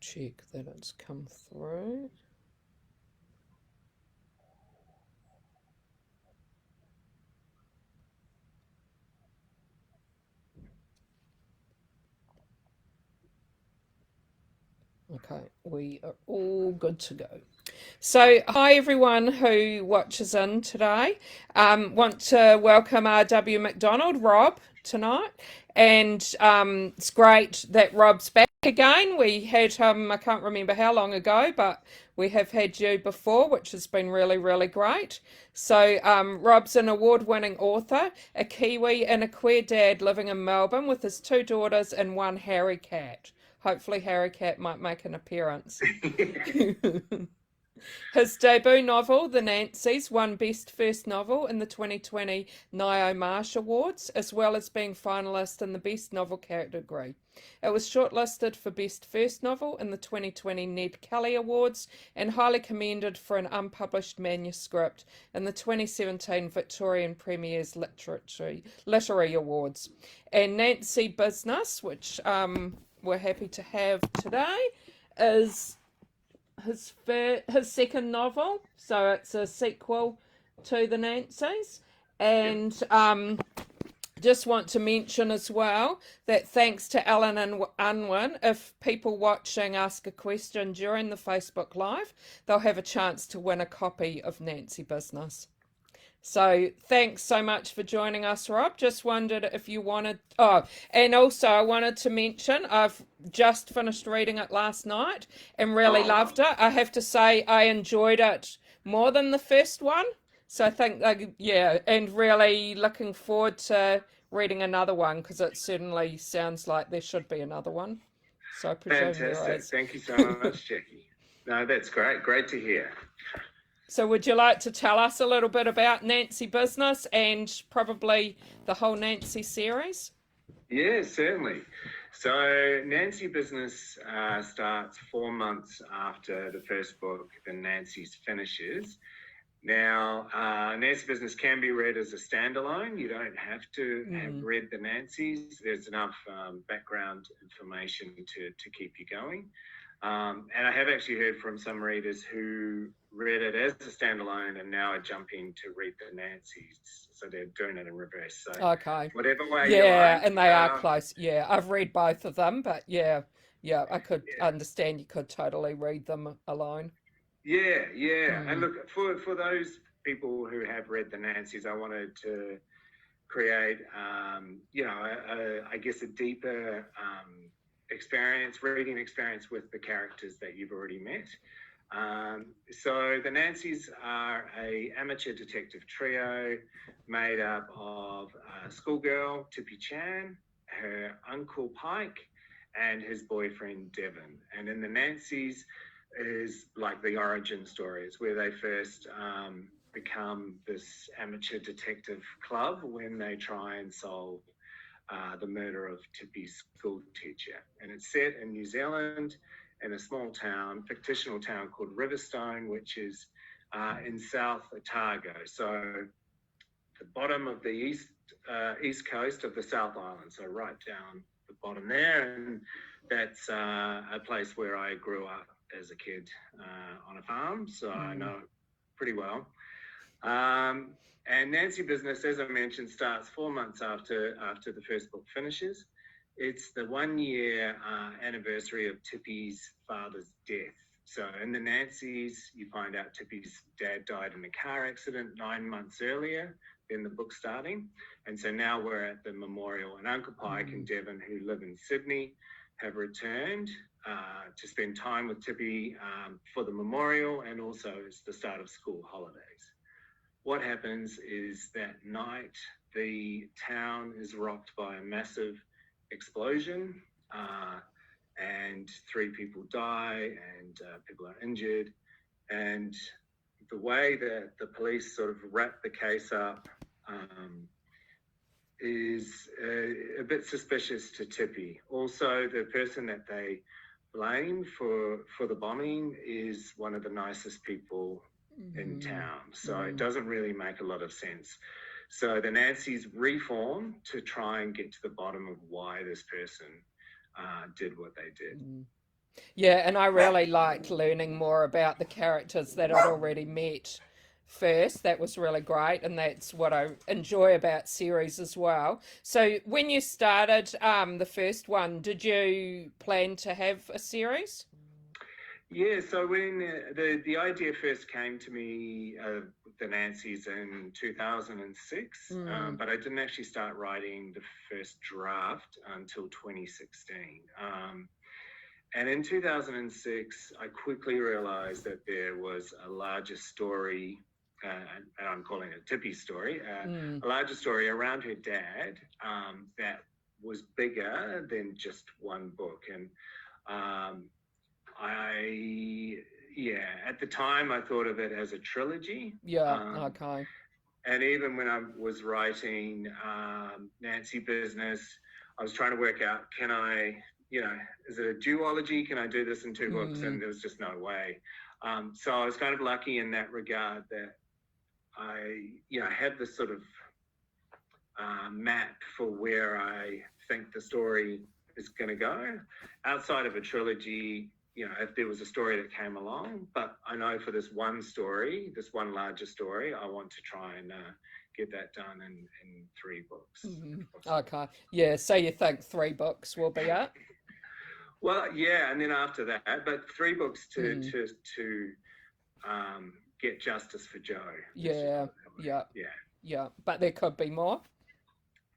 check that it's come through. Okay, we are all good to go. So, hi everyone who watches in today. Want to welcome RW McDonald, Rob, tonight, and it's great that Rob's back again. We had him, I can't remember how long ago, but we have had you before, which has been really, really great. So, Rob's an award-winning author, a Kiwi, and a queer dad living in Melbourne with his two daughters and one Harry cat. Hopefully, Harry Cat might make an appearance. His debut novel, The Nancys, won Best First Novel in the 2020 Nio Marsh Awards, as well as being finalist in the Best Novel category. It was shortlisted for Best First Novel in the 2020 Ned Kelly Awards and highly commended for an unpublished manuscript in the 2017 Victorian Premier's Literary Awards. And Nancy Business, which we're happy to have today, is his second novel, so it's a sequel to The Nancys. And just want to mention as well that thanks to Alan and Unwin, if people watching ask a question during the Facebook Live, they'll have a chance to win a copy of Nancy Business. So thanks so much for joining us, Rob. Just wondered if you wanted... Oh, and also I wanted to mention I've just finished reading it last night and really loved it. I have to say I enjoyed it more than the first one. So I think, yeah, and really looking forward to reading another one because it certainly sounds like there should be another one. So I presume there is. Fantastic. Thank you so much, Jackie. No, that's great. Great to hear. So would you like to tell us a little bit about Nancy Business and probably the whole Nancy series? Yeah, certainly. So Nancy Business starts 4 months after the first book, The Nancys, finishes. Now, Nancy Business can be read as a standalone. You don't have to have read The Nancys. There's enough background information to keep you going. And I have actually heard from some readers who read it as a standalone and now are jumping to read The Nancys. So they're doing it in reverse. So Okay. whatever way Yeah, you like. and they are close. Yeah, I've read both of them, but yeah, I could understand you could totally read them alone. Yeah. And look, for those people who have read The Nancys, I wanted to create, I guess a deeper reading experience with the characters that you've already met. So the Nancys are a amateur detective trio made up of a schoolgirl, Tippy Chan, her uncle Pike, and his boyfriend Devon. And in the Nancys is like the origin story. It's where they first become this amateur detective club when they try and solve the murder of Tippy's school teacher. And it's set in New Zealand in a small town, fictional town called Riverstone, which is in South Otago. So the bottom of the east coast of the South Island, so right down the bottom there. And that's a place where I grew up as a kid on a farm, so I know it pretty well. And Nancy Business, as I mentioned, starts 4 months after the first book finishes. It's the 1 year anniversary of Tippy's father's death. So in the Nancys, you find out Tippy's dad died in a car accident 9 months earlier than the book starting. And so now we're at the memorial, and Uncle Pike and Devon, who live in Sydney, have returned to spend time with Tippy for the memorial, and also it's the start of school holidays. What happens is that night, the town is rocked by a massive explosion, and 3 people die and people are injured. And the way that the police sort of wrap the case up is a bit suspicious to Tippy. Also, the person that they blame for the bombing is one of the nicest people in town. So it doesn't really make a lot of sense. So the Nancys reform to try and get to the bottom of why this person did what they did. Yeah, and I really liked learning more about the characters that I'd already met first. That was really great, and that's what I enjoy about series as well. So, when you started the first one, did you plan to have a series? Yeah, so when the idea first came to me, the Nancy's in 2006, Mm, but I didn't actually start writing the first draft until 2016. And in 2006, I quickly realized that there was a larger story, and I'm calling it Tippy's story, mm, a larger story around her dad that was bigger than just one book. And um, I, yeah, at the time I thought of it as a trilogy. yeah, okay. And even when I was writing Nancy Business, I was trying to work out, can I, is it a duology? Can I do this in two books? Mm, And there was just no way. So I was kind of lucky in that regard that I had this sort of map for where I think the story is going to go. Outside of a trilogy, if there was a story that came along, but I know for this one story, this one larger story, I want to try and get that done in three books, mm, if possible. okay. Yeah, so you think 3 books will be it? Well, yeah, and then after that, but three books to Mm, get justice for Joe. Let's just yeah, put it that way. yeah, Yeah. yeah. But there could be more.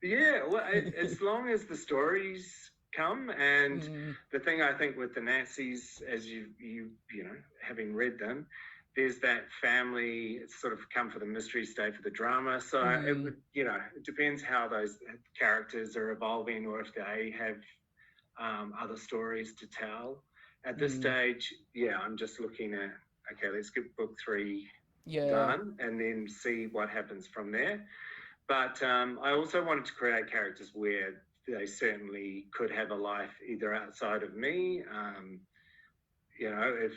Yeah, well, as long as the stories come, and Mm, the thing I think with the Nazis, as having read them, there's that family. It's sort of come for the mystery, stay for the drama. So it mm, would, it depends how those characters are evolving, or if they have other stories to tell. At this mm, stage, yeah, I'm just looking at, okay, let's get book three yeah. done, and then see what happens from there. But I also wanted to create characters where they certainly could have a life either outside of me. If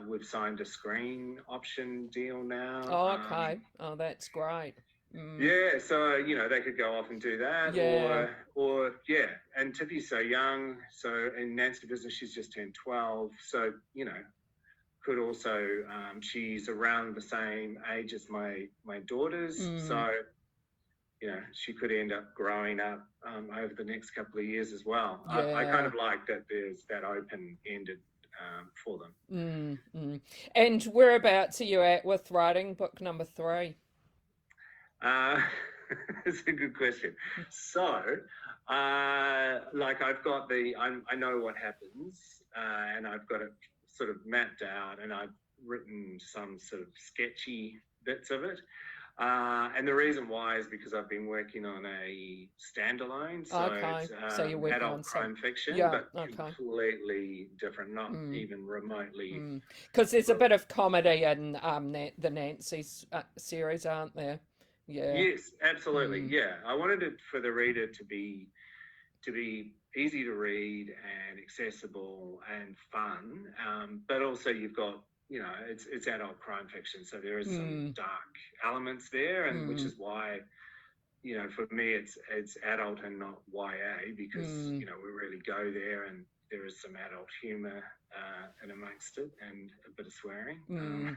we've signed a screen option deal now. Oh, okay. Oh, that's great. Mm, Yeah, so they could go off and do that, yeah. or yeah. And Tiffy's so young, so in Nancy Business she's just turned 12, so could also she's around the same age as my daughters, Mm, so she could end up growing up over the next couple of years as well. I kind yeah. of like that there's that open-ended for them. Mm, mm. And whereabouts are you at with writing book number 3? Uh, it's a good question. So, like I've got I know what happens, and I've got it sort of mapped out, and I've written some sort of sketchy bits of it. And the reason why is because I've been working on a standalone, so Okay. it's So you're working adult on some. crime fiction, Yeah, but okay. completely different, not Mm, even remotely. mm. Because there's a bit of comedy in the Nancy's series, aren't there? Yeah. Yes, absolutely. Mm, Yeah, I wanted it for the reader to be easy to read and accessible and fun, but also you've got it's adult crime fiction, so there is some mm, dark elements there, and which mm, is why for me it's adult and not YA, because mm, we really go there, and there is some adult humor in amongst it, and a bit of swearing. mm.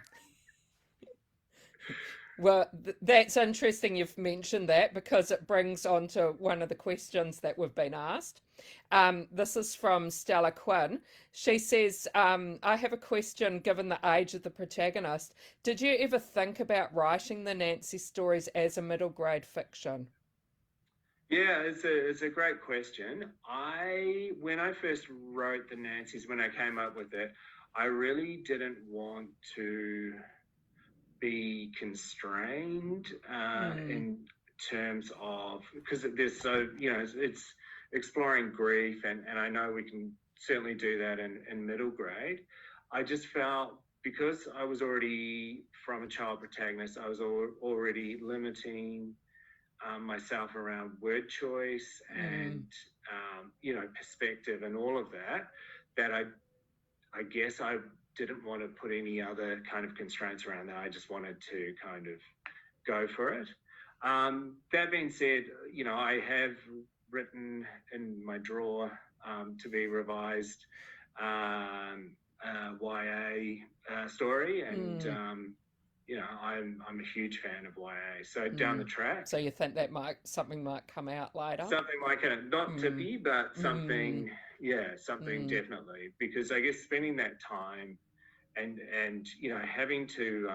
Well, that's interesting you've mentioned that because it brings on to one of the questions that we've been asked. This is from Stella Quinn. She says, I have a question given the age of the protagonist. Did you ever think about writing the Nancy stories as a middle grade fiction? Yeah, it's a great question. When I first wrote the Nancy's, when I came up with it, I really didn't want to be constrained Mm, in terms of, because there's so it's exploring grief, and I know we can certainly do that in middle grade. I just felt, because I was already from a child protagonist, I was already limiting myself around word choice mm, and perspective and all of that, that I guess I didn't want to put any other kind of constraints around that. I just wanted to kind of go for it. That being said, I have written in my drawer to be revised YA story, and I'm a huge fan of YA. So down the track, so you think that something might come out later? Something like not Tippy, but something, something definitely, because I guess spending that time and having to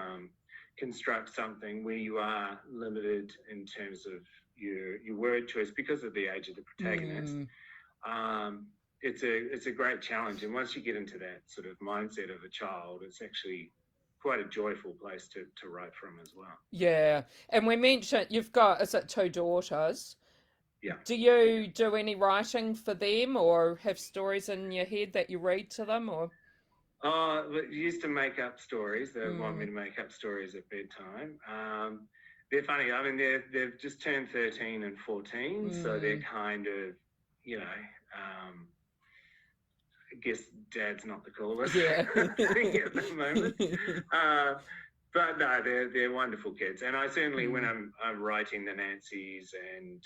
construct something where you are limited in terms of your word choice because of the age of the protagonist. It's a great challenge, and once you get into that sort of mindset of a child, it's actually quite a joyful place to write from as well. Yeah, and we mentioned you've got, is it 2 daughters? Yeah. Do you do any writing for them, or have stories in your head that you read to them, or? We used to make up stories. They want me to make up stories at bedtime. They're funny. I mean, they've just turned 13 and 14, so they're kind of, I guess Dad's not the coolest thing at the moment. But no, they're wonderful kids, and I certainly, when I'm writing the Nancys and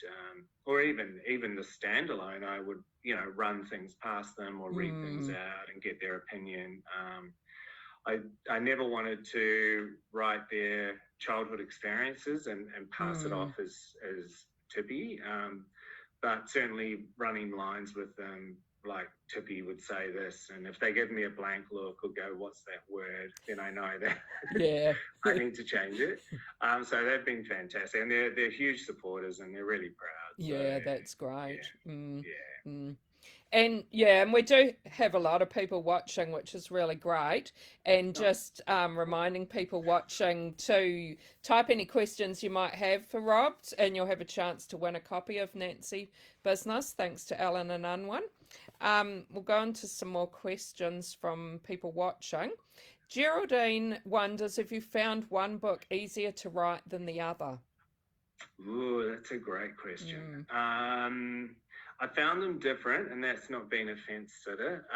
or even the standalone, I would run things past them or read things out and get their opinion. I never wanted to write their childhood experiences and pass it off as Tippy, but certainly running lines with them. Like Tippy would say this, and if they give me a blank look or go, "What's that word?" then I know that I need to change it. So they've been fantastic, and they're huge supporters, and they're really proud. Yeah, that's great. Yeah. And we do have a lot of people watching, which is really great. And just reminding people watching to type any questions you might have for Rob, and you'll have a chance to win a copy of Nancy Business, thanks to Alan and Unwin. We'll go into some more questions from people watching. Geraldine wonders if you found one book easier to write than the other. Ooh, that's a great question. I found them different, and that's not being a fence sitter.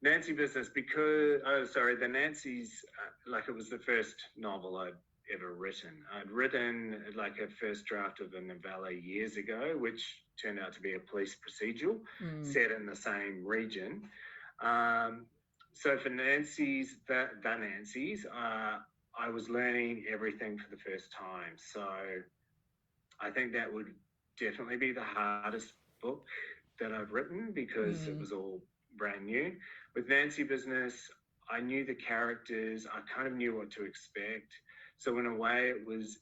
Nancy Business, the Nancy's, it was the first novel I'd ever written. I'd written like a first draft of a novella years ago, which turned out to be a police procedural set in the same region. So for Nancy's, the Nancy's, I was learning everything for the first time. So I think that would definitely be the hardest book that I've written because it was all brand new. With Nancy Business, I knew the characters, I kind of knew what to expect. So in a way it was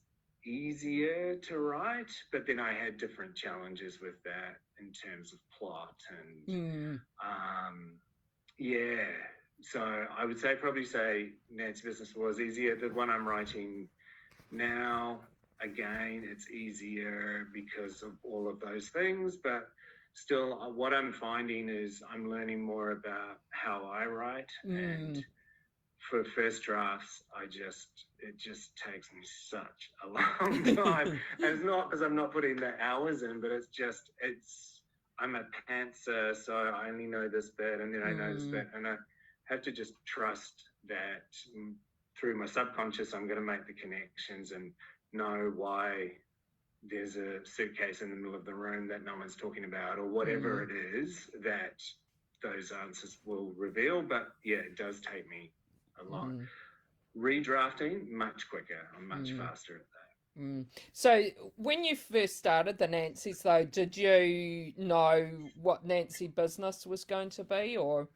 easier to write, but then I had different challenges with that in terms of plot and so I would probably say Nancy Business was easier. The one I'm writing now, again, it's easier because of all of those things, but still what I'm finding is I'm learning more about how I write, and for first drafts, it just takes me such a long time. And it's not because I'm not putting the hours in, but I'm a pantser, so I only know this bit, and then I know this bit, and I have to just trust that through my subconscious, I'm going to make the connections and know why there's a suitcase in the middle of the room that no one's talking about, or whatever it is that those answers will reveal. But yeah, it does take me a lot. Redrafting, much quicker. I'm much faster at that. So when you first started the Nancys, though, did you know what Nancy Business was going to be, or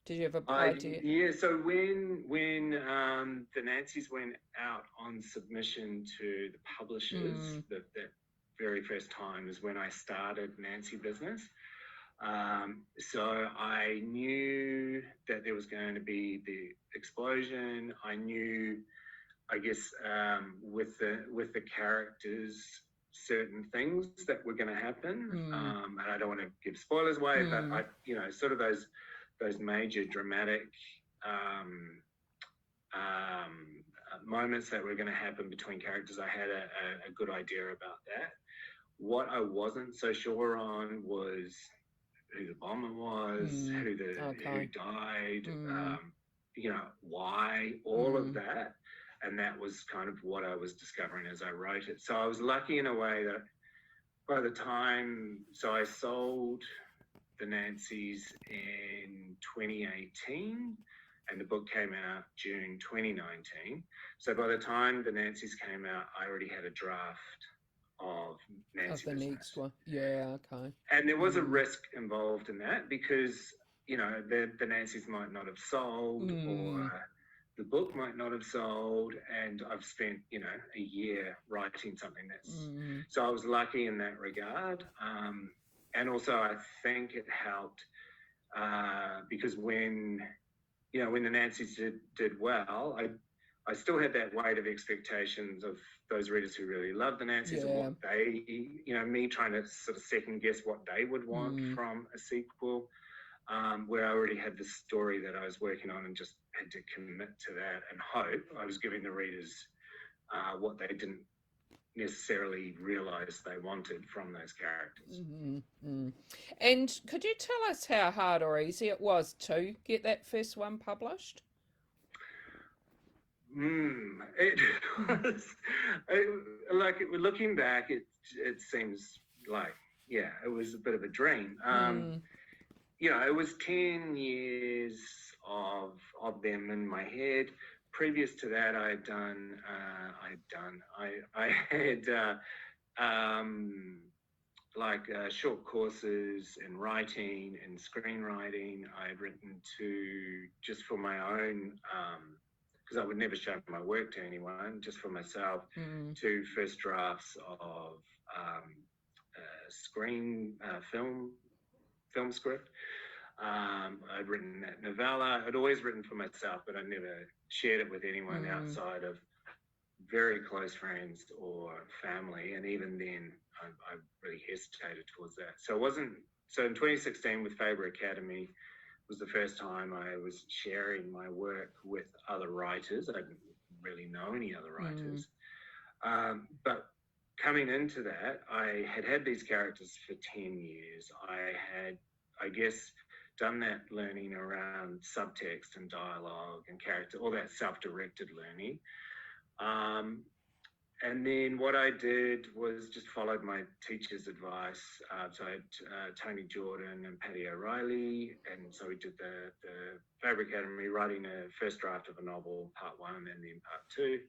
did you have an idea? Yeah, so when the Nancys went out on submission to the publishers, that very first time is when I started Nancy Business. So I knew that there was going to be the explosion. I knew, I guess, with the characters, certain things that were going to happen. And I don't want to give spoilers away, but sort of those major dramatic moments that were going to happen between characters, I had a good idea about that. What I wasn't so sure on was who the bomber was, who died, why, all of that. And that was kind of what I was discovering as I wrote it. So I was lucky in a way that by the time, I sold the Nancys in 2018, and the book came out June 2019. So by the time the Nancys came out, I already had a draft of Nancy the Business. next one. Yeah, okay. And there was a risk involved in that because, you know, the Nancys might not have sold or the book might not have sold, and I've spent, you know, a year writing something that's... So I was lucky in that regard. And also I think it helped because when the Nancys did well, I still had that weight of expectations of those readers who really loved the Nancys and what they, you know, me trying to sort of second guess what they would want from a sequel, where I already had the story that I was working on and just had to commit to that and hope I was giving the readers what they didn't necessarily realize they wanted from those characters. And could you tell us how hard or easy it was to get that first one published? It was looking back, it seems like, yeah, it was a bit of a dream. You know, it was 10 years of them in my head. Previous to that, I had short courses in writing and screenwriting. I had written just for my own, because I would never show my work to anyone, just for myself, 2 first drafts of film script. I'd written that novella. I'd always written for myself, but I never shared it with anyone outside of very close friends or family. And even then, I really hesitated towards that. So in 2016 with Faber Academy was the first time I was sharing my work with other writers. I didn't really know any other writers. But coming into that, I had these characters for 10 years. I had, I guess, done that learning around subtext and dialogue and character, all that self-directed learning. And then what I did was just followed my teacher's advice. So I had Tony Jordan and Paddy O'Reilly, and so we did the Faber Academy, writing a first draft of a novel, part 1, and then part 2.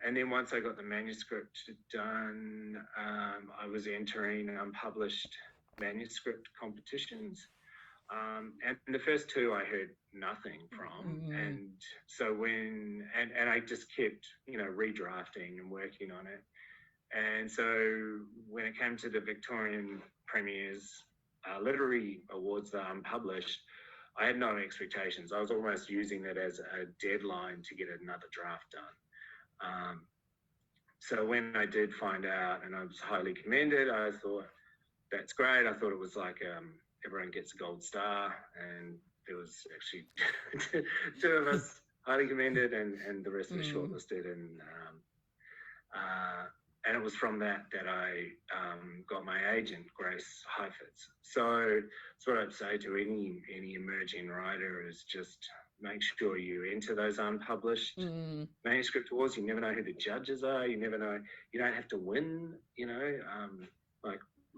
And then once I got the manuscript done, I was entering unpublished manuscript competitions. And the first 2 I heard nothing from. And so and I just kept, you know, redrafting and working on it. And so when it came to the Victorian Premier's literary awards that are unpublished, I had no expectations. I was almost using it as a deadline to get another draft done. So when I did find out and I was highly commended, I thought, that's great. I thought it was like everyone gets a gold star, and there was actually 2 of us highly commended, and the rest of us shortlisted, and it was from that I got my agent, Grace Heifetz. So that's what I'd say to any emerging writer is just make sure you enter those unpublished manuscript awards. You never know who the judges are. You never know. You don't have to win. You know,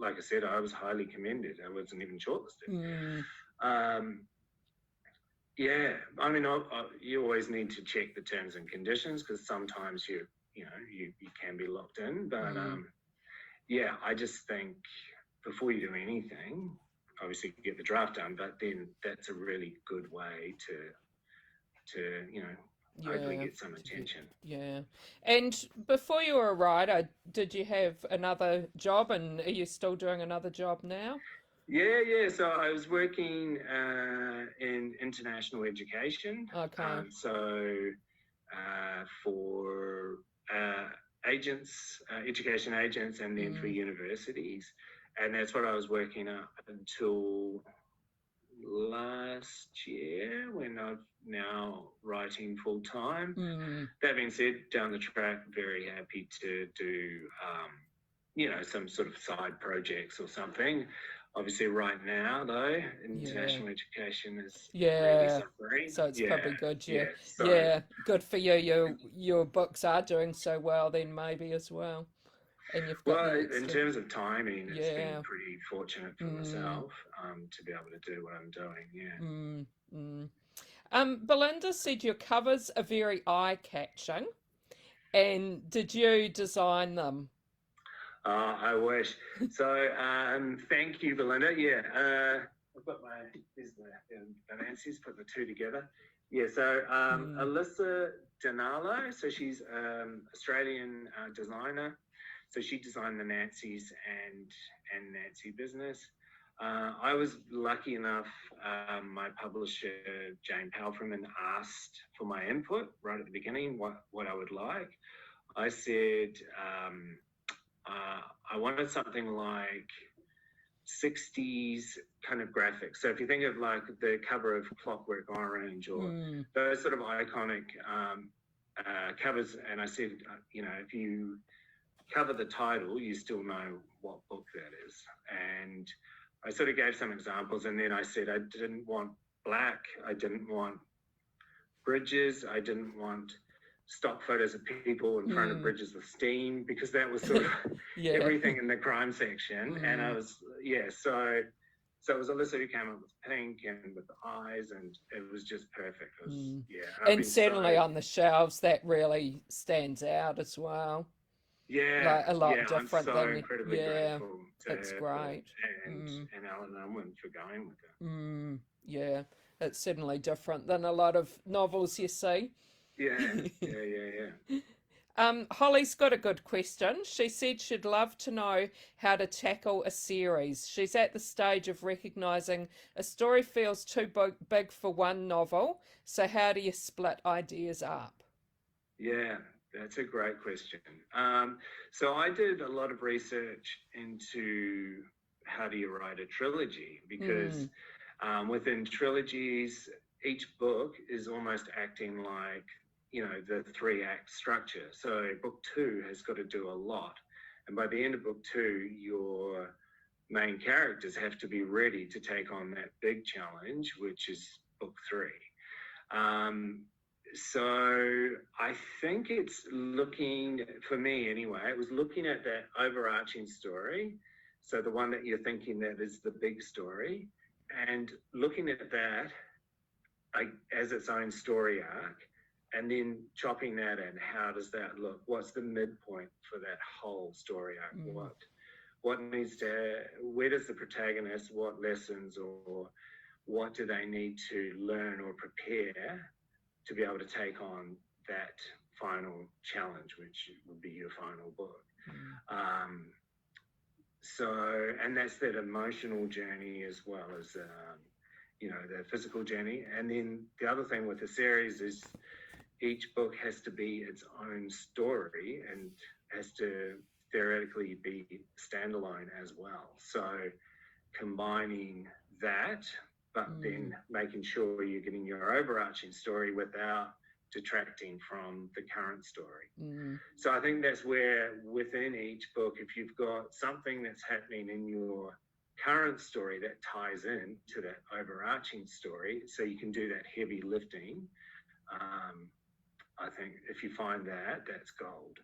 like I said, I was highly commended. I wasn't even shortlisted. Yeah, I mean, you always need to check the terms and conditions because sometimes you can be locked in. But yeah, I just think before you do anything, obviously get the draft done. But then that's a really good way to hopefully get some attention. Yeah. And before you were a writer, did you have another job, and are you still doing another job now? Yeah. So I was working in international education. Okay. For agents, education agents, and then for universities. And that's what I was working up until last year, when I'm now writing full time. That being said, down the track, very happy to do, some sort of side projects or something. Obviously, right now, though, international education is really suffering. So it's probably good. Yeah, good for you. Your books are doing so well, then maybe as well. and you've got Well, the in extra. terms of timing, it's been Yeah. pretty fortunate for myself to be able to do what I'm doing. Yeah. Mm, mm. Belinda said your covers are very eye-catching, and did you design them? I wish. So, thank you, Belinda. Yeah, I've got here's the Nancy's put the two together. Yeah, so Mm, Alyssa Denalo, so she's Australian designer. So she designed the Nancy's and Nancy business. I was lucky enough, my publisher, Jane Palfreman, asked for my input right at the beginning, what I would like. I said, I wanted something like 60s kind of graphics. So if you think of like the cover of Clockwork Orange or those sort of iconic covers, and I said, if you cover the title, you still know what book that is. And I sort of gave some examples, and then I said I didn't want black, I didn't want bridges, I didn't want stock photos of people in front of bridges with steam, because that was sort of yeah. everything in the crime section. And I was, so it was Alyssa who came up with pink and with the eyes, and it was just perfect. It was, And certainly on the shelves, that really stands out as well. Yeah, Like a lot yeah, I'm different so than incredibly grateful to it's her great. and Alan Unwin for going with it. Yeah, it's certainly different than a lot of novels you see. Yeah. Holly's got a good question. She said she'd love to know how to tackle a series. She's at the stage of recognizing a story feels too big for one novel. So how do you split ideas up? Yeah, that's a great question. So I did a lot of research into how do you write a trilogy, because within trilogies, each book is almost acting like, the 3-act structure. So book 2 has got to do a lot. And by the end of book 2, your main characters have to be ready to take on that big challenge, which is book 3. So I think it's looking, for me anyway, it was looking at that overarching story. So the one that you're thinking that is the big story, and looking at that as its own story arc, and then chopping that in. How does that look? What's the midpoint for that whole story arc? What needs to, where does the protagonist, what lessons or what do they need to learn or prepare to be able to take on that final challenge, which would be your final book. And that's that emotional journey as well as, the physical journey. And then the other thing with the series is each book has to be its own story and has to theoretically be standalone as well. So combining that, but then making sure you're getting your overarching story without detracting from the current story. So I think that's where within each book, if you've got something that's happening in your current story that ties in to that overarching story, so you can do that heavy lifting, I think if you find that, that's gold.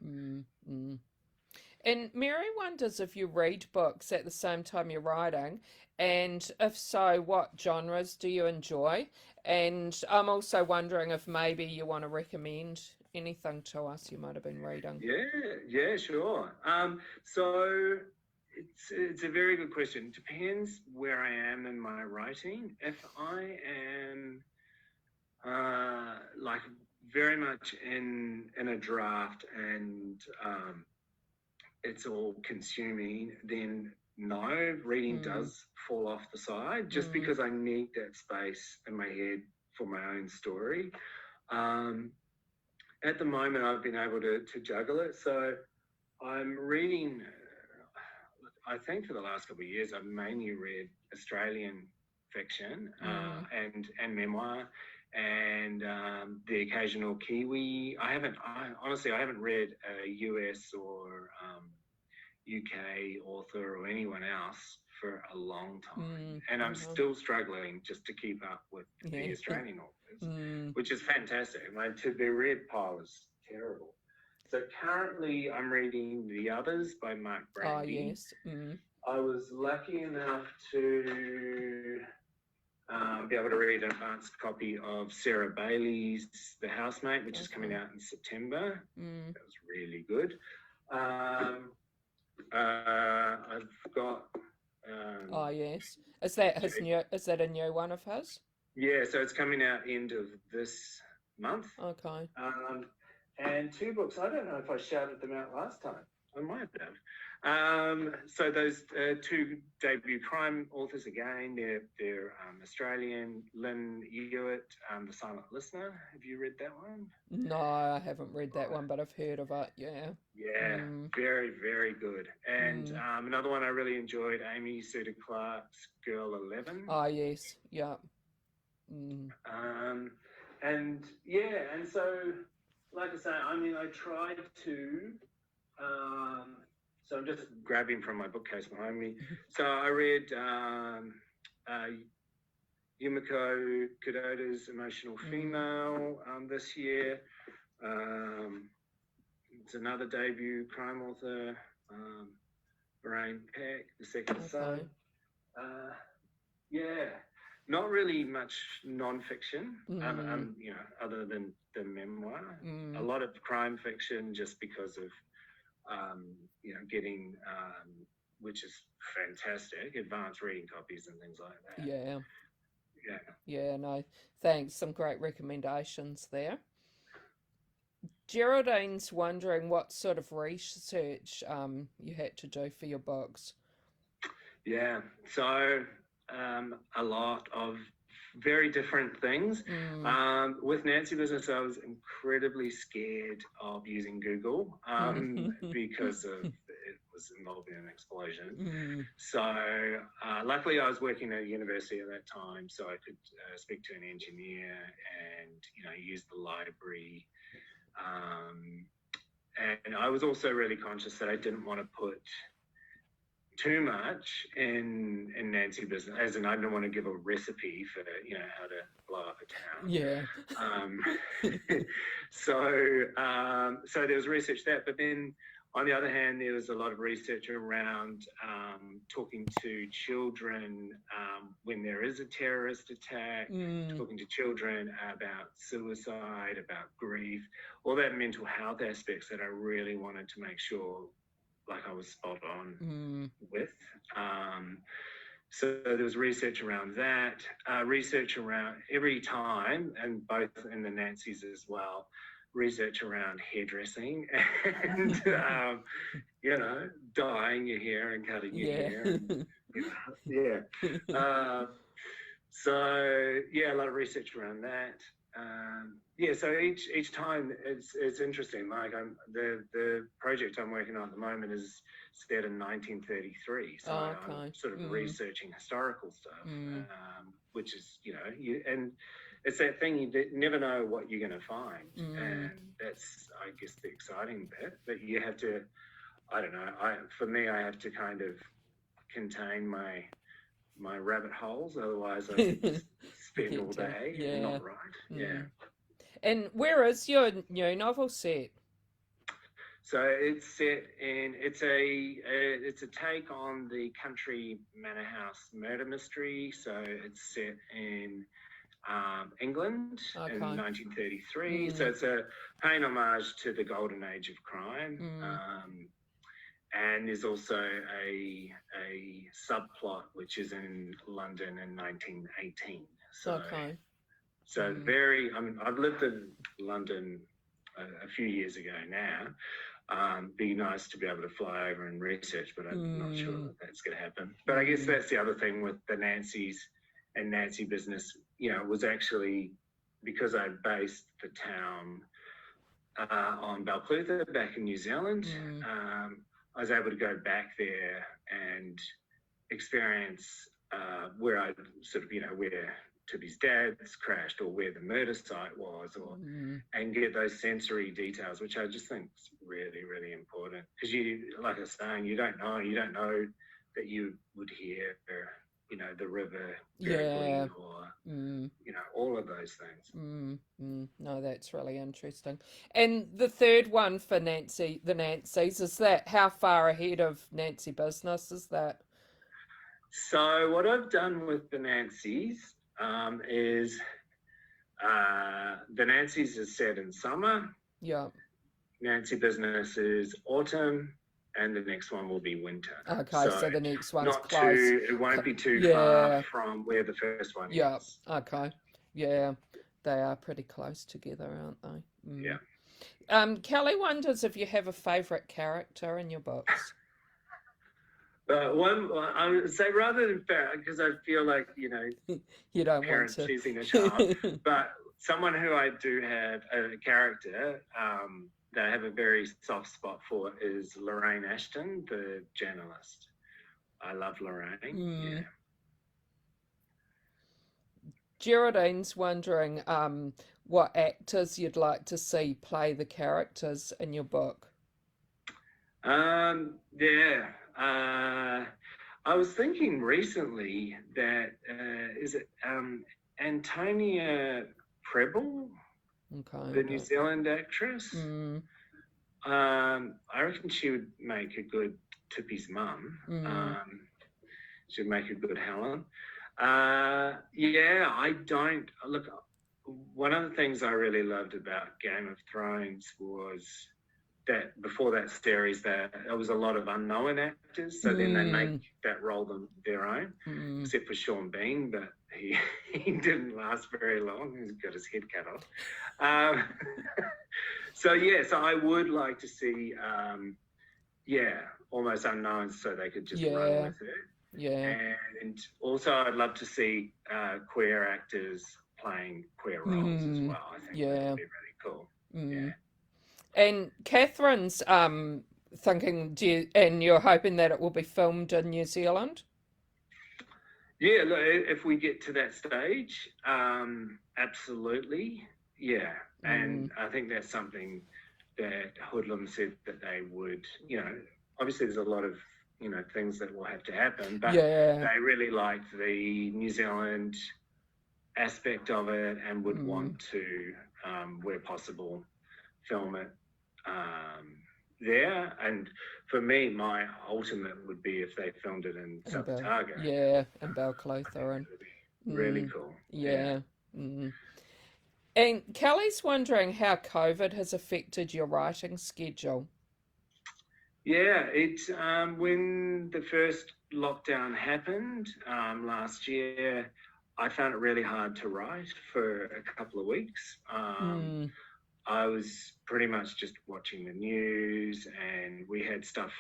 And Mary wonders if you read books at the same time you're writing, and if so, what genres do you enjoy? And I'm also wondering if maybe you want to recommend anything to us you might have been reading. Yeah, sure. So it's a very good question. Depends where I am in my writing. If I am like very much in a draft and it's all consuming, then no, reading does fall off the side just because I need that space in my head for my own story. At the moment, I've been able to juggle it. So I'm reading, I think for the last couple of years, I've mainly read Australian fiction and memoir, and the occasional Kiwi. I honestly haven't read a US or UK author or anyone else for a long time, and I'm still struggling just to keep up with the Australian authors, which is fantastic. My to be read pile is terrible. So currently I'm reading The Others by Mark Oh, Brandy. yes. I was lucky enough to be able to read an advanced copy of Sarah Bailey's The Housemate, which is coming out in September. That was really good. I've got. Oh, yes. Is that his new? Is that a new one of his? Yeah, so it's coming out end of this month. Okay. And 2 books. I don't know if I shouted them out last time. I might have. So those 2 debut crime authors again. They're Australian. Lynn Hewitt, The Silent Listener. Have you read that one? No, I haven't read that one, but I've heard of it. Yeah. Yeah, very, very good. And another one I really enjoyed, Amy Suter Clark's Girl 11. Oh, yes. Yeah. And yeah, and so, like I say, I mean, I tried to. So I'm just grabbing from my bookcase behind me. So I read Yumiko Kudota's Emotional Female this year. It's another debut crime author, Lorraine Peck, The Second Son. Yeah, not really much non-fiction, other than the memoir. A lot of crime fiction, just because of getting, which is fantastic, advanced reading copies and things like that. Yeah. Yeah. Yeah, no, thanks. Some great recommendations there. Geraldine's wondering what sort of research you had to do for your books. Yeah, so a lot of very different things. With Nancy Business, I was incredibly scared of using Google because of it was involved in an explosion. So luckily I was working at a university at that time, so I could speak to an engineer and use the library. And I was also really conscious that I didn't want to put too much in Nancy Business, as in I didn't want to give a recipe for how to blow up a town. Yeah. So there was research there, but then on the other hand, there was a lot of research around talking to children when there is a terrorist attack, talking to children about suicide, about grief, all that mental health aspects that I really wanted to make sure I was spot on with. So there was research around that, research around every time, and both in the Nancy's as well, research around hairdressing and, dyeing your hair and cutting your hair. And, so, yeah, a lot of research around that. So each time it's interesting. Like the project I'm working on at the moment is set in 1933, so I'm sort of researching historical stuff, which is and it's that thing you never know what you're going to find, and that's I guess the exciting bit. But you have to, I don't know. For me, I have to kind of contain my rabbit holes, otherwise I could just spend all day and not write. Yeah. And where is your new novel set? So it's set in it's a take on the country manor house murder mystery. So it's set in England in 1933. So it's a paying homage to the golden age of crime. And there's also a subplot which is in London in 1918. So very. I mean, I've lived in London a few years ago now. Be nice to be able to fly over and research, but I'm not sure that that's going to happen. But I guess that's the other thing with the Nancy's and Nancy Business. It was actually because I based the town on Balclutha back in New Zealand. I was able to go back there and experience where I sort of, where Tibby's dad's crashed or where the murder site was, or and get those sensory details, which I just think is really, really important. Because you, like I was saying, you don't know that you would hear the river very green, or all of those things. No, that's really interesting. And the third one for Nancy, the Nancys, is that how far ahead of Nancy Business is that? So what I've done with the Nancys is the Nancys is set in summer. Yeah. Nancy Business is autumn, and the next one will be winter. Okay, so the next one's not close. it won't be too far from where the first one is. Okay. Yeah, they are pretty close together, aren't they? Yeah. Kelly wonders if you have a favourite character in your books. One, I would say, rather than because I feel like you don't parents want to choosing a child, but someone who I do have a character that I have a very soft spot for is Lorraine Ashton, the journalist. I love Lorraine. Yeah. Geraldine's wondering what actors you'd like to see play the characters in your book. Yeah. I was thinking recently that is it Antonia Preble, the New Zealand actress. I reckon she would make a good Tippy's mum. She'd make a good Helen. I don't look. One of the things I really loved about Game of Thrones was that before that series, there was a lot of unknown actors, so then they make that role their own, except for Sean Bean, but he didn't last very long. He's got his head cut off. So I would like to see, almost unknowns, so they could just run with it. Yeah, and also I'd love to see queer actors playing queer roles as well. I think that would be really cool. Yeah. And Catherine's thinking, and you're hoping that it will be filmed in New Zealand? Yeah, look, if we get to that stage, absolutely, yeah. And I think that's something that Hoodlum said that they would, obviously there's a lot of, things that will have to happen, but they really liked the New Zealand aspect of it and would want to, where possible, film it there. And for me, my ultimate would be if they filmed it in South Otago. Yeah, and Balclutha. Really cool. Yeah. And Kelly's wondering how COVID has affected your writing schedule. Yeah, it's when the first lockdown happened last year, I found it really hard to write for a couple of weeks. I was pretty much just watching the news, and we had stuff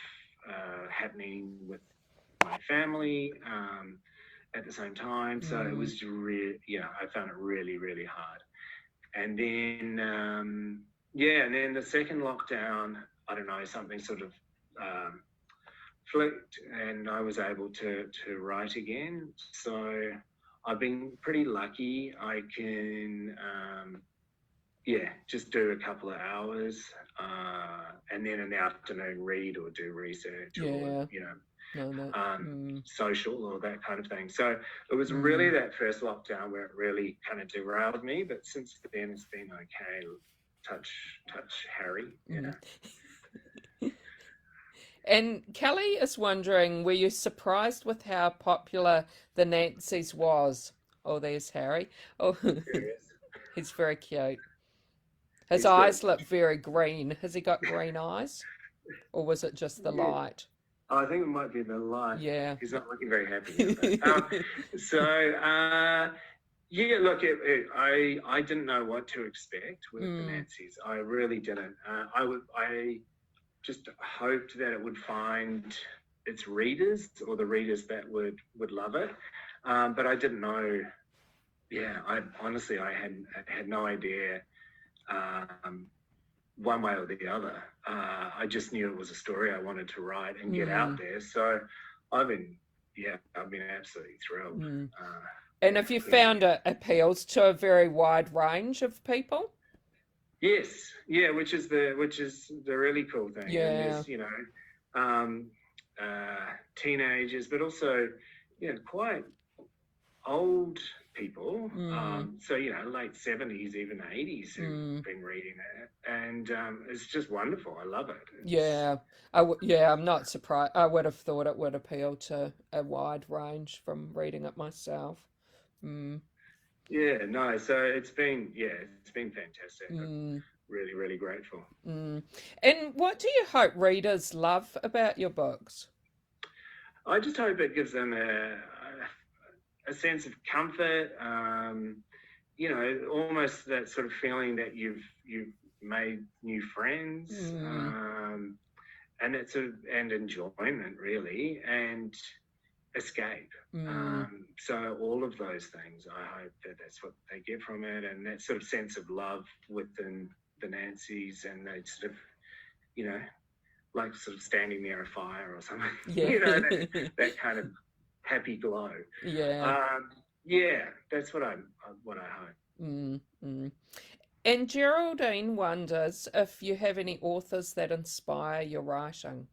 happening with my family at the same time. So it was I found it really, really hard. And then, and then the second lockdown, I don't know, something sort of flicked, and I was able to write again. So I've been pretty lucky. I can, just do a couple of hours, and then in the afternoon read or do research or, social or that kind of thing. So it was really that first lockdown where it really kind of derailed me. But since then, it's been okay. Touch Harry, And Kelly is wondering, were you surprised with how popular the Nancys was? Oh, there's Harry. Oh, he's very cute. His eyes look very green. Has he got green eyes? Or was it just the light? I think it might be the light. Yeah. He's not looking very happy. Look, I didn't know what to expect with the Nancys. I really didn't. I just hoped that it would find its readers, or the readers that would love it. But I didn't know. Yeah, I had no idea one way or the other. I just knew it was a story I wanted to write and get out there. So I've been absolutely thrilled. And have you found it appeals to a very wide range of people? Yes, yeah, which is the really cool thing. Yeah. And there's, teenagers, but also, quite old people. Mm. So, late 70s, even 80s who've been reading it. And it's just wonderful. I love it. Yeah, I'm not surprised. I would have thought it would appeal to a wide range from reading it myself. Mm. Yeah, no, so it's been fantastic. I'm Mm. really, really grateful. Mm. And what do you hope readers love about your books? I just hope it gives them a sense of comfort, almost that sort of feeling that you've made new friends, Mm. and and enjoyment really, and escape. Mm. So all of those things, I hope that that's what they get from it, and that sort of sense of love within the Nancys, and they sort of, you know, like sort of standing near a fire or something, Yeah. that kind of happy glow. Yeah. Um, yeah, that's what I hope. Mm. Mm. And Geraldine wonders if you have any authors that inspire your writing.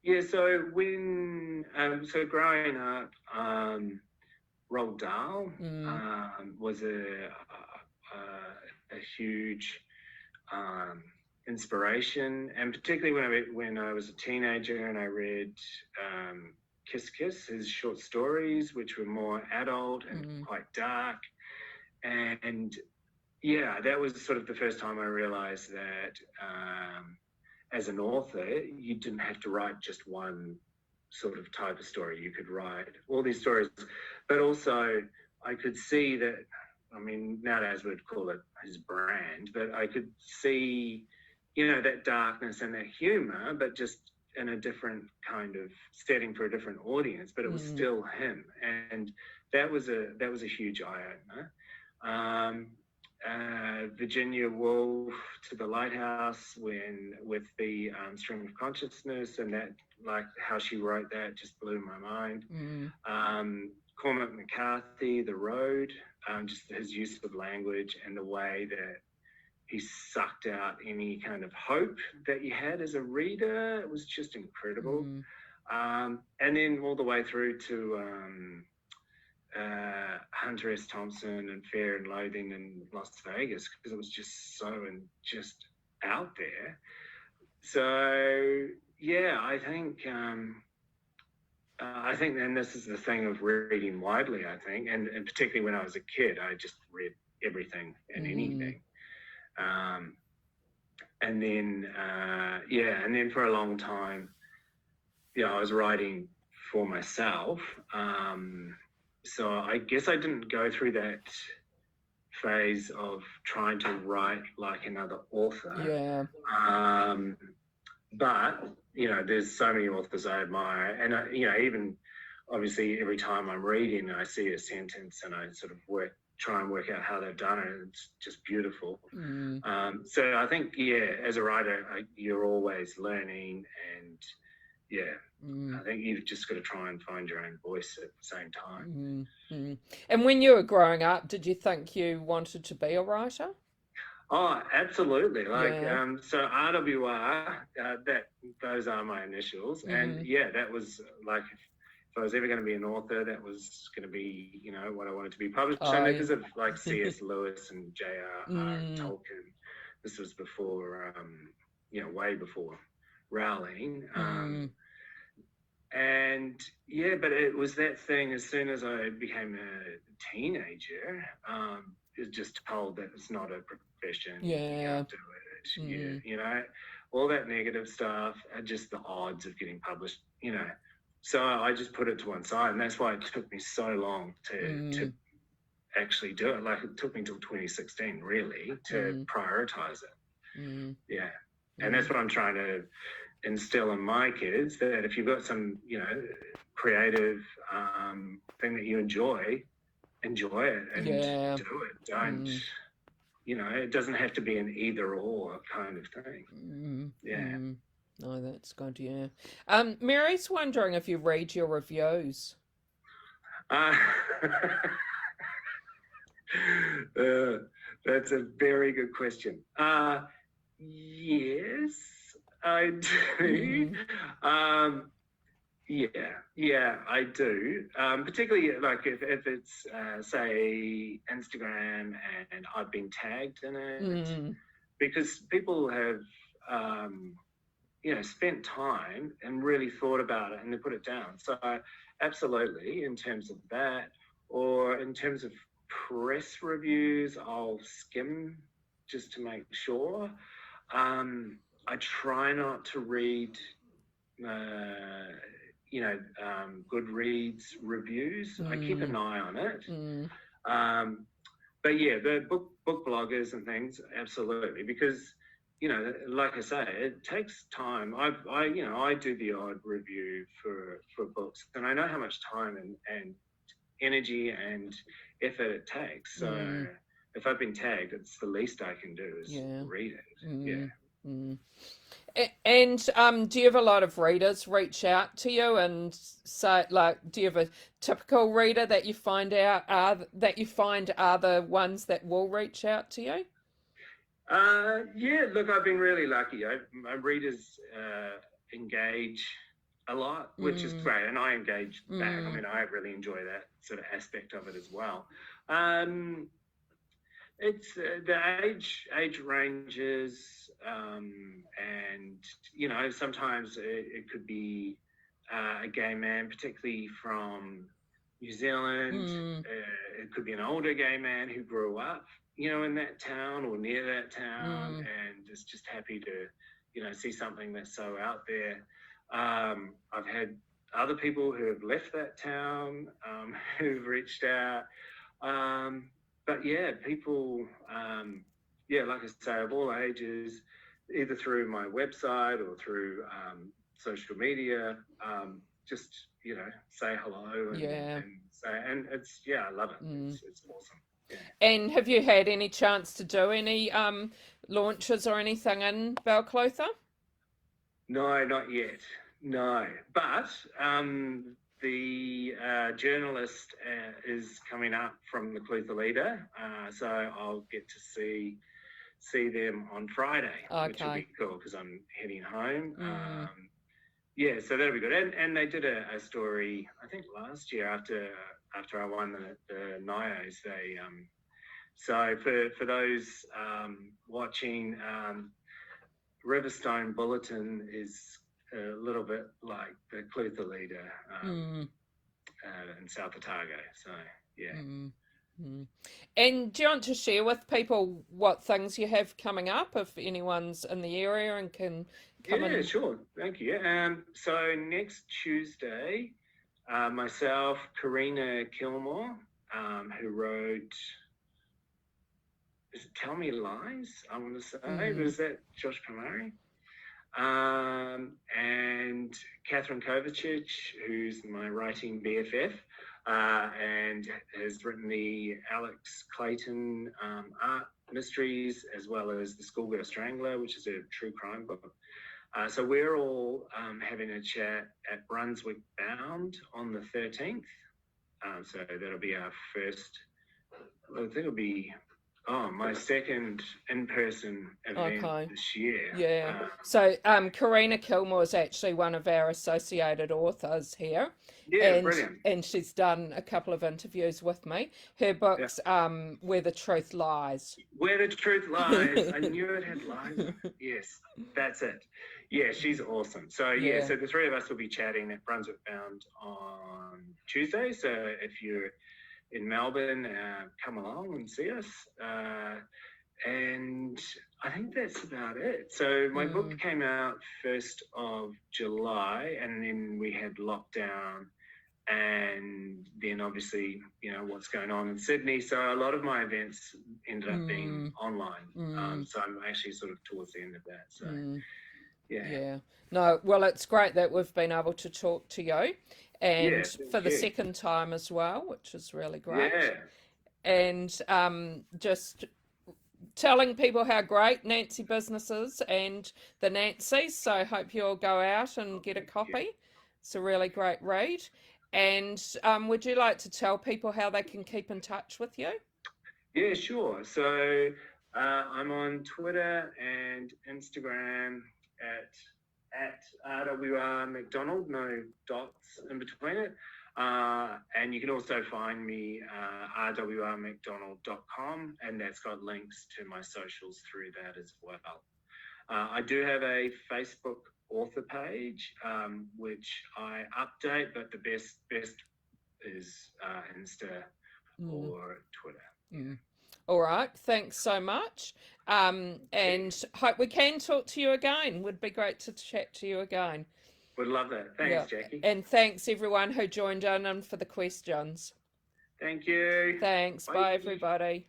Yeah, so growing up, Roald Dahl Mm. was a huge um, inspiration, and particularly when I was a teenager and I read Kiss Kiss, his short stories, which were more adult and Mm. quite dark, and yeah, that was sort of the first time I realized that as an author, you didn't have to write just one sort of type of story. You could write all these stories, but also I could see that. I mean, nowadays we'd call it his brand, but I could see, that darkness and that humor, but just in a different kind of setting for a different audience. But it was Mm. still him, and that was a huge eye opener. Um, Virginia Woolf to the Lighthouse with the stream of consciousness, and that, like, how she wrote that just blew my mind. Mm. Cormac McCarthy, The Road, just his use of language and the way that he sucked out any kind of hope that you had as a reader. It was just incredible. Mm. And then all the way through to Hunter S. Thompson and Fear and Loathing in Las Vegas, because it was just so and just out there. So yeah, I think, and this is the thing of reading widely. I think, and particularly when I was a kid, I just read everything and anything. And then and then for a long time, I was writing for myself. So I guess I didn't go through that phase of trying to write like another author. Yeah. But, there's so many authors I admire. And, even obviously every time I'm reading, I see a sentence and I sort of try and work out how they've done it. It's just beautiful. Mm. So I think, as a writer, you're always learning, and I think you've just got to try and find your own voice at the same time. And when you were growing up, did you think you wanted to be a writer? Oh, absolutely. Yeah. So RWR, those are my initials. And that was like, if I was ever going to be an author, that was going to be, what I wanted to be published. And because of like C.S. Lewis and J.R.R. Tolkien, this was before, way before Rowling. And but it was that thing. As soon as I became a teenager, is just told that it's not a profession. Yeah. You can't do it. All that negative stuff, and just the odds of getting published. So I just put it to one side, and that's why it took me so long to actually do it. Like, it took me till 2016 really to prioritize it. Yeah. And that's what I'm trying to instill in my kids, that if you've got some, creative thing that you enjoy it and do it. Don't, it doesn't have to be an either or kind of thing. Yeah. Oh, that's good, yeah. Mary's wondering if you read your reviews. That's a very good question. Yes, I do. Yeah, I do. Particularly like if it's say Instagram and I've been tagged in it, because people have spent time and really thought about it and they put it down. So absolutely, in terms of that, or in terms of press reviews, I'll skim just to make sure. I try not to read uh, Goodreads reviews. I keep an eye on it. Um, but yeah, the book bloggers and things, absolutely, because like I say, it takes time. I do the odd review for books, and I know how much time and energy and effort it takes. So if I've been tagged, it's the least I can do is read it. Yeah. And do you have a lot of readers reach out to you and say, like, do you have a typical reader that you find are the ones that will reach out to you? Yeah, look, I've been really lucky. My readers engage a lot, which is great, and I engage back. I mean, I really enjoy that sort of aspect of it as well. It's the age ranges, and sometimes it could be a gay man, particularly from New Zealand. It could be an older gay man who grew up, in that town or near that town, and is just happy to, see something that's so out there. I've had other people who have left that town who've reached out. But yeah, people, like I say, of all ages, either through my website or through social media, just say hello and say, and it's I love it. It's awesome. Yeah. And have you had any chance to do any launches or anything in Balclutha? No, not yet. No, but the journalist is coming up from the Clutha Leader, so I'll get to see them on Friday, which will be cool because I'm heading home. Yeah, so that'll be good. And they did a story, I think last year after I won the NIOs. They so for those watching, Riverstone Bulletin is a little bit like the Clutha Leader in South Otago. So yeah. And do you want to share with people what things you have coming up if anyone's in the area and can come in? Yeah, sure. Thank you. So next Tuesday, myself, Karina Kilmore, who wrote, is it Tell Me Lies, I want to say. Was that Josh Pomari? And Catherine Kovacic, who's my writing BFF, and has written the Alex Clayton art mysteries, as well as The Schoolgirl Strangler, which is a true crime book. So we're all having a chat at Brunswick Bound on the 13th. So that'll be our first, I think it'll be my second in-person event this year. Yeah. So Karina Kilmore is actually one of our associated authors here. Yeah, brilliant. And she's done a couple of interviews with me. Her book's Where the Truth Lies. Where the Truth Lies. I knew it had lies. Yes, that's it. Yeah, she's awesome. So so the three of us will be chatting at Brunswick Bound on Tuesday. So if you're in Melbourne, come along and see us. And I think that's about it. So my book came out 1st of July, and then we had lockdown, and then obviously, what's going on in Sydney. So a lot of my events ended up being online. So I'm actually sort of towards the end of that. So yeah. No, well, it's great that we've been able to talk to you. And for the second time as well, which is really great. Yeah. And just telling people how great Nancy Business is and the Nancys. So I hope you'll go out and get a copy. It's a really great read. And would you like to tell people how they can keep in touch with you? Yeah, sure. So I'm on Twitter and Instagram at at RWR McDonald, no dots in between it. And you can also find me rwrmcdonald.com, and that's got links to my socials through that as well. I do have a Facebook author page, which I update, but the best is Insta or Twitter. All right, thanks so much. And hope we can talk to you again. Would be great to chat to you again. Would love that. Thanks, Jackie. And thanks everyone who joined in and for the questions. Thank you. Thanks. Bye everybody.